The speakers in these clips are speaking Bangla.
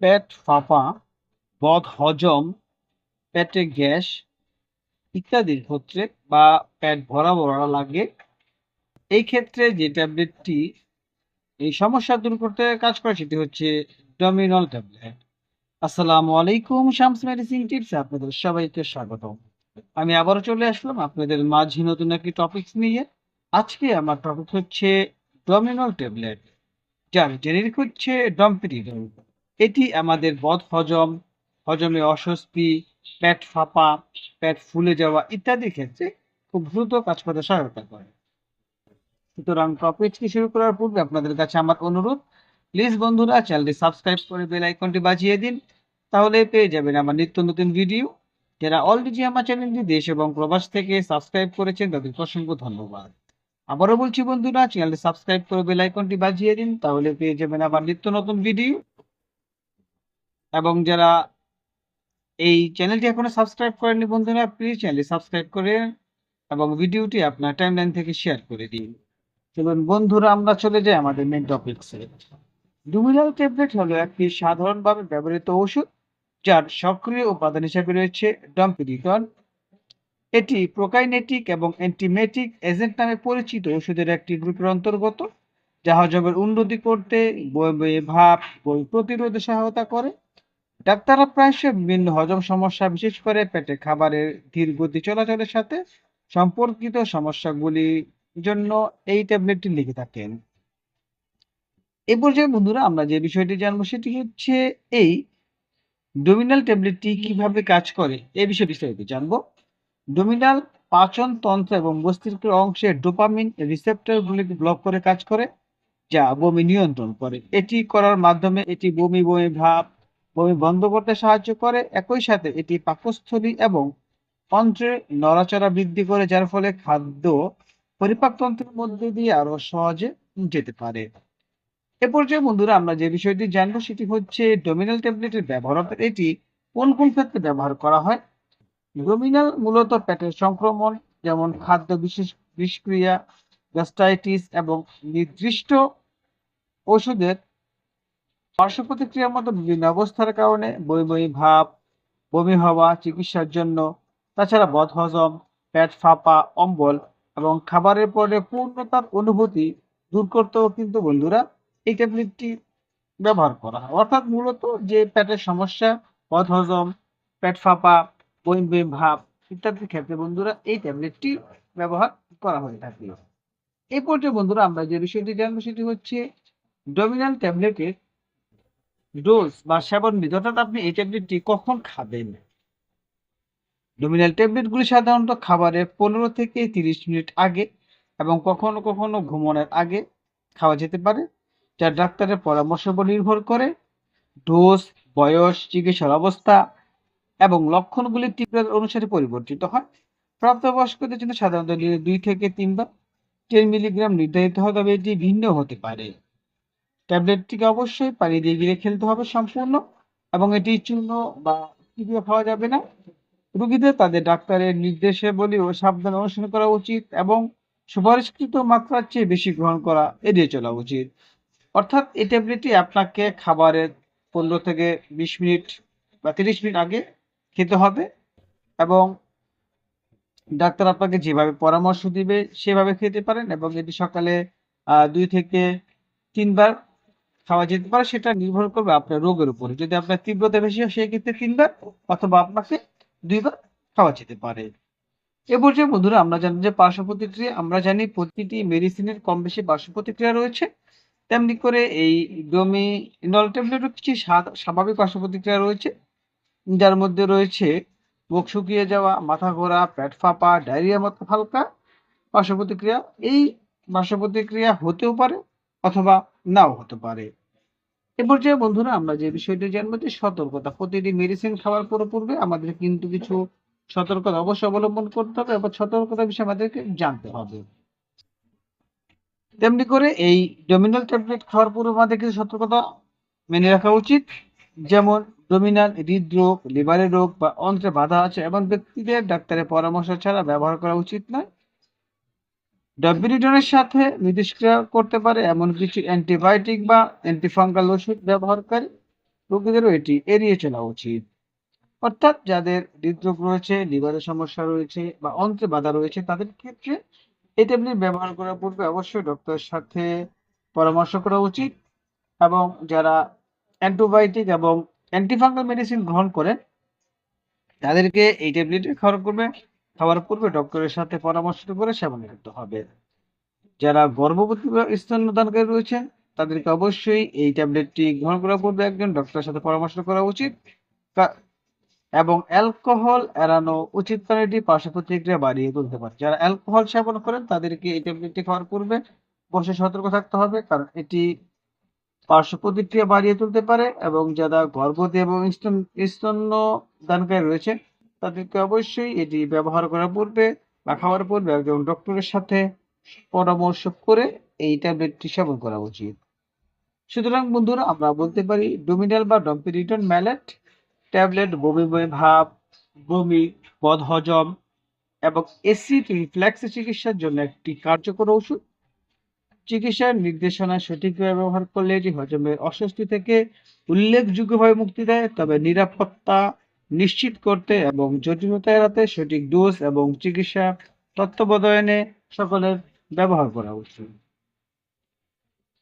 পেট ফাঁপা, বদহজম, পেটে গ্যাস ইত্যাদির ক্ষেত্রে বা পেট ভরা ভরা লাগে, এই ক্ষেত্রে যে ট্যাবলেটটি এই সমস্যা দূর করতে কাজ করে সেটি হচ্ছে ডমিনল ট্যাবলেট। আসসালামু আলাইকুম, শামস মেডিসিন টিপসে আপনাদের সবাইকে স্বাগতম। আমি আবারও চলে আসলাম আপনাদের মাঝে নতুন একটি টপিকস নিয়ে। আজকে আমার টপিক হচ্ছে ডমিনল ট্যাবলেট, যার জেনেরিক হচ্ছে ডমপেরিডল। এটি আমাদের বদহজম, হজমে অস্বস্তি, পেট ফাঁপা, পেট ফুলে যাওয়া ইত্যাদির ক্ষেত্রে খুব দ্রুত কাজ করতে সহায়তা করে। সুতরাং টপিকটি শুরু করার পূর্বে আপনাদের কাছে আমার অনুরোধ, প্লিজ বন্ধুরা চ্যানেলটি সাবস্ক্রাইব করে বেল আইকনটি বাজিয়ে দিন, তাহলে পেয়ে যাবেন আমার নিত্য নতুন ভিডিও। যারা অলরেডি আমার চ্যানেলটি দেশ এবং প্রবাস থেকে সাবস্ক্রাইব করেছেন তাদেরকে অসংখ্য ধন্যবাদ। আবারও বলছি বন্ধুরা, চ্যানেলটি সাবস্ক্রাইব করে বেল আইকনটি বাজিয়ে দিন, তাহলে পেয়ে যাবেন আমার নিত্য নতুন ভিডিও। এবং যারা এই চ্যানেলটি এখনো সাবস্ক্রাইব করেননি বন্ধুরা, প্লিজ চ্যানেলটি সাবস্ক্রাইব করে এবং ভিডিওটি আপনার টাইমলাইন থেকে শেয়ার করে দিন। চলুন বন্ধুরা, আমরা চলে যাই আমাদের মেন টপিকসে। ডুমিনাল ট্যাবলেট হলো একটি সাধারণভাবে ব্যবহৃত ওষুধ, যার সক্রিয় উপাদান হিসেবে রয়েছে ডম্পিরিটন। এটি প্রোকাইনেটিক এবং অ্যান্টিমেটিক এজেন্ট নামে পরিচিত ওষুধের একটি গ্রুপের অন্তর্গত, যা হজমের উন্নতি করতে, বয়ে বয়ে ভাব, বমি প্রতিরোধে সহায়তা করে। ডাক্তাররা প্রায়শই বিভিন্ন হজম সমস্যা, বিশেষ করে পেটে খাবারের ধীর গতি চলাচলের সাথে সম্পর্কিত সমস্যাগুলির জন্য এই ট্যাবলেটটি লিখে থাকেন। এই পর্যায়ে বন্ধুরা আমরা যে বিষয়টি জানবো সেটি হচ্ছে এই ডোমিনাল ট্যাবলেটটি কিভাবে কাজ করে এই বিষয়ে বিস্তারিত জানবো। ডোমিনাল পাচন তন্ত্র এবং মস্তিষ্কের অংশে ডোপামিন রিসেপ্টরগুলিকে ব্লক করে কাজ করে, যা বমি নিয়ন্ত্রণ করে। এটি করার মাধ্যমে এটি বমি বমি ভাব, বমি বন্ধ করতে সাহায্য করে। একই সাথে এটি পাকস্থলী এবং অন্ত্রের নড়াচড়া বৃদ্ধি করে, যার ফলে খাদ্য পরিপাকতন্ত্রের মধ্যে দিয়ে আরো সহজে যেতে পারে। এ পর্যায়ে বন্ধুরা আমরা যে বিষয়টি জানবো সেটি হচ্ছে ডোমিনাল ট্যাবলেটের ব্যবহার, অর্থাৎ এটি কোন কোন ক্ষেত্রে ব্যবহার করা হয়। ডোমিনাল মূলত পেটের সংক্রমণ, যেমন খাদ্য বিশেষ বিষক্রিয়া, গ্যাস্ট্রাইটিস এবং নির্দিষ্ট ওষুধের পার্শ্ব প্রতিক্রিয়ার মতো বিভিন্ন অবস্থার কারণে বমি বমি ভাব, বমি হওয়া চিকিৎসার জন্য। তাছাড়া বদহজম, পেট ফাঁপা, অম্বল এবং খাবারের পরে পূর্ণতার অনুভূতি দূর করতেও কিন্তু বন্ধুরা এই ট্যাবলেটটি ব্যবহার করা হয়। অর্থাৎ মূলত যে পেটের সমস্যা, বদহজম, পেট ফাঁপা, বমি বমি ভাব ইত্যাদির ক্ষেত্রে বন্ধুরা এই ট্যাবলেটটি ব্যবহার করা হয়ে থাকে। এই পর্যায়ে বন্ধুরা আমরা যে বিষয়টি জানবো সেটি হচ্ছে ডোমিনাল ট্যাবলেটের ডোজ বা সেবন বিধি, অর্থাৎ আপনি এই ট্যাবলেটটি কখন খাবেন। ডোমিনাল ট্যাবলেটগুলি সাধারণত খাবারের 15 থেকে 30 মিনিট আগে এবং কখনো কখনো ঘুমানোর আগে খাওয়া যেতে পারে, যা ডাক্তারের পরামর্শের উপর নির্ভর করে। ডোজ, বয়স, চিকিৎসার অবস্থা এবং লক্ষণগুলির তীব্রতা অনুসারে পরিবর্তিত হয়। প্রাপ্তবয়স্কদের জন্য সাধারণত দিনে 2 থেকে 3 বার 10 মিলিগ্রাম নির্ধারিত হয়, তবে এটি ভিন্ন হতে পারে। ট্যাবলেটটিকে অবশ্যই পানি দিয়ে গিলে খেলতে হবে সম্পূর্ণ, এবং এটি চূর্ণ বা চিবিয়ে খাওয়া যাবে না। রোগীদের তাদের ডাক্তারের নির্দেশাবলী ও সাবধান অনুসরণ করা উচিত এবং সুপারিশকৃত মাত্রার চেয়ে বেশি গ্রহণ করা এড়িয়ে চলা উচিত। অর্থাৎ এই ট্যাবলেটটি আপনাকে খাবারের 15 থেকে 20 মিনিট বা 30 মিনিট আগে খেতে হবে, এবং ডাক্তার আপনাকে যেভাবে পরামর্শ দিবে সেভাবে খেতে পারেন, এবং এটি সকালে 2 থেকে 3 বার খাওয়া যেতে পারে। সেটা নির্ভর করবে আপনার রোগের উপরে। যদি আপনার তীব্রতা বেশি হয় সেক্ষেত্রে 3 বার, অথবা আপনাকে 2 বার খাওয়া যেতে পারে। এ পর্যায়ে বন্ধুরা আমরা জানি যে পার্শ্ব প্রতিক্রিয়া, আমরা জানি প্রতিটি মেডিসিনের কম বেশি পার্শ্ব প্রতিক্রিয়া রয়েছে। তেমনি করে এই ডোমিনল ট্যাবলেটও কিছু স্বাভাবিক পার্শ্ব প্রতিক্রিয়া রয়েছে, যার মধ্যে রয়েছে মুখ শুকিয়ে যাওয়া, মাথা ঘোরা, পেট ফাঁপা, ডায়রিয়ার মতো হালকা পার্শ্ব প্রতিক্রিয়া। এই পার্শ্ব প্রতিক্রিয়া হতেও পারে অথবা নাও হতে পারে। এ পর্যায়ে বন্ধুরা আমরা যে বিষয়টি জানবো যে সতর্কতা। প্রতিটি মেডিসিন খাওয়ার পূর্বে আমাদের কিন্তু কিছু সতর্কতা অবশ্যই অবলম্বন করতে হবে, এবং সতর্কতার বিষয়ে আমাদেরকে জানতে হবে। তেমনি করে এই ডোমিনাল ট্যাবলেট খাওয়ার পূর্বে আমাদের কিছু সতর্কতা মেনে রাখা উচিত। যেমন ডোমিনাল হৃদরোগ, লিভারের রোগ বা অন্ত্রে বাধা আছে এমন ব্যক্তিদের ডাক্তারের পরামর্শ ছাড়া ব্যবহার করা উচিত নয়। ডব্লিউডিনের সাথে মিথস্ক্রিয়া করতে পারে এমন কিছু অ্যান্টিবায়োটিক বা অ্যান্টিফাঙ্গাল ওষুধ ব্যবহারকারী রোগীদেরও এটি এড়িয়ে চলা উচিত। অর্থাৎ যাদের হৃদরোগ রয়েছে, লিভারের সমস্যা রয়েছে বা অন্ত্রে বাধা রয়েছে তাদের ক্ষেত্রে এই ট্যাবলেট ব্যবহার করার পূর্বে অবশ্যই ডক্টরের সাথে পরামর্শ করা উচিত। এবং যারা অ্যান্টিবায়োটিক এবং অ্যান্টিফাঙ্গাল মেডিসিন গ্রহণ করেন তাদেরকে এই ট্যাবলেট খাওয়ার পূর্বে ডক্টরের সাথে পরামর্শ করে সেবন করতে হবে। যারা গর্ভবতী বা স্তন্যদানকারী রয়েছেন তাদেরকে অবশ্যই এই ট্যাবলেটটি গ্রহণ করার পূর্বে একজন ডক্টরের সাথে পরামর্শ করা উচিত। কা- এবং অ্যালকোহল এড়ানো উচিত, কারণ এটি পার্শ্ব প্রতিক্রিয়া বাড়িয়ে তুলতে পারে। যারা অ্যালকোহল সেবন করেন তাদেরকে এই ট্যাবলেটটি খাওয়ার পূর্বে অবশ্যই সতর্ক থাকতে হবে, কারণ এটি পার্শ্ব প্রতিক্রিয়া বাড়িয়ে তুলতে পারে। এবং যারা গর্ভবতী এবং স্তন্যদানকারী রয়েছে তাদেরকে অবশ্যই এটি ব্যবহার করার পূর্বে বা খাওয়ার পূর্বে একজন ডক্টরের সাথে পরামর্শ করে এই ট্যাবলেটটি সেবন করা উচিত। সুতরাং বন্ধুরা আমরা বলতে পারি ডোমিনাল বা ডম্পিরিটন ম্যালেট ট্যাবলেট বমি বমি ভাব, বমি, বদহজম এবং অ্যাসিড রিফ্লাক্সের চিকিৎসার জন্য একটি কার্যকর ওষুধ। চিকিৎসার নির্দেশনা সঠিকভাবে ব্যবহার করলে এটি হজমের অস্বস্তি থেকে উল্লেখযোগ্যভাবে মুক্তি দেয়, তবে নিরাপত্তা নিশ্চিত করতে এবং জটিলতা এড়াতে সঠিক ডোজ এবং চিকিৎসা তত্ত্বাবধানে সকলের ব্যবহার করা উচিত।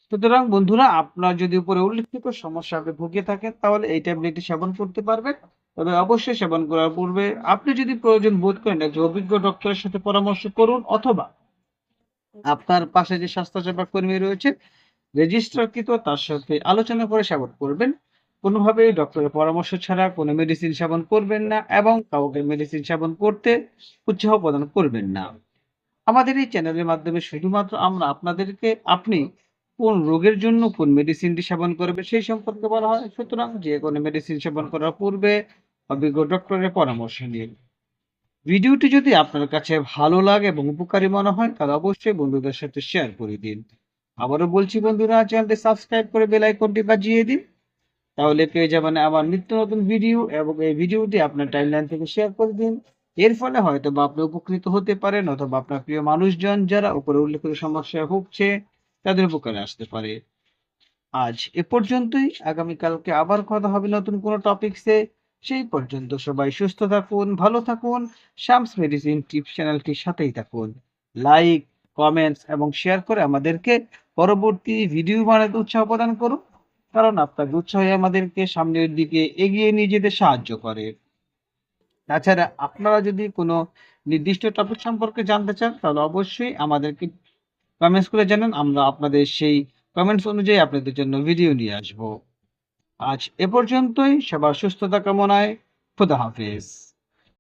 সুতরাং বন্ধুরা আপনার যদি উপরে উল্লেখিত সমস্যা আপনি ভুগে থাকেন তাহলে এই ট্যাবলেটটি সেবন করতে পারবেন। তবে অবশ্যই সেবন করার পূর্বে আপনি যদি প্রয়োজন বোধ করেন একজন অভিজ্ঞ ডক্টরের সাথে পরামর্শ করুন, অথবা আপনার পাশে যে স্বাস্থ্যসেবা কর্মী রয়েছে রেজিস্ট্রারকৃত তার সাথে আলোচনা করে সেবন করবেন। কোনোভাবেই ডক্টরের পরামর্শ ছাড়া কোনো মেডিসিন সেবন করবেন না এবং কাউকে মেডিসিন সেবন করতে উৎসাহ প্রদান করবেন না। আমাদের এই চ্যানেলের মাধ্যমে শুধুমাত্র আমরা আপনাদেরকে আপনি কোন রোগের জন্য কোন মেডিসিনটি সেবন করবে সেই সম্পর্কে বলা হয়। সুতরাং যে কোনো মেডিসিন সেবন করার পূর্বে অভিজ্ঞ ডক্টরের পরামর্শ নিন। ভিডিওটি যদি আপনার কাছে ভালো লাগে এবং উপকারী মনে হয় তাহলে অবশ্যই বন্ধুদের সাথে শেয়ার করে দিন। আবারও বলছি বন্ধুরা, চ্যানেলটি সাবস্ক্রাইব করে বেল আইকনটি বাজিয়ে দিন, তাহলে পেয়ে যাবেন আমার নিত্য নতুন ভিডিও। এবং এই ভিডিওটি আপনার টাইমলাইন থেকে শেয়ার করে দিন। এর ফলে হয়তো বা আপনি উপকৃত হতে পারেন, অথবা আপনার প্রিয় মানুষজন যারা উপরে উল্লেখিত সমস্যায় ভুগছে তাদের উপকারে আসতে পারে। আজ এ পর্যন্তই। আগামীকালকে আবার কথা হবে নতুন কোনো টপিকসে। সেই পর্যন্ত সবাই সুস্থ থাকুন, ভালো থাকুন। শামস মেডিসিন টিপস চ্যানেলটির সাথেই থাকুন। লাইক, কমেন্টস এবং শেয়ার করে আমাদেরকে পরবর্তী ভিডিও বানাতে উৎসাহ প্রদান করুন, কারণ আপনার উৎসাহই আমাদেরকে সামনের দিকে এগিয়ে নিয়ে যেতে সাহায্য করে। তাছাড়া আপনারা যদি কোনো নির্দিষ্ট টপিক সম্পর্কে জানতে চান তাহলে অবশ্যই আমাদেরকে কমেন্টস করে জানান, আমরা আপনাদের সেই কমেন্টস অনুযায়ী আপনাদের জন্য ভিডিও নিয়ে আসবো। আজ এ পর্যন্তই। সবার সুস্থতা কামনায় খোদা হাফেজ।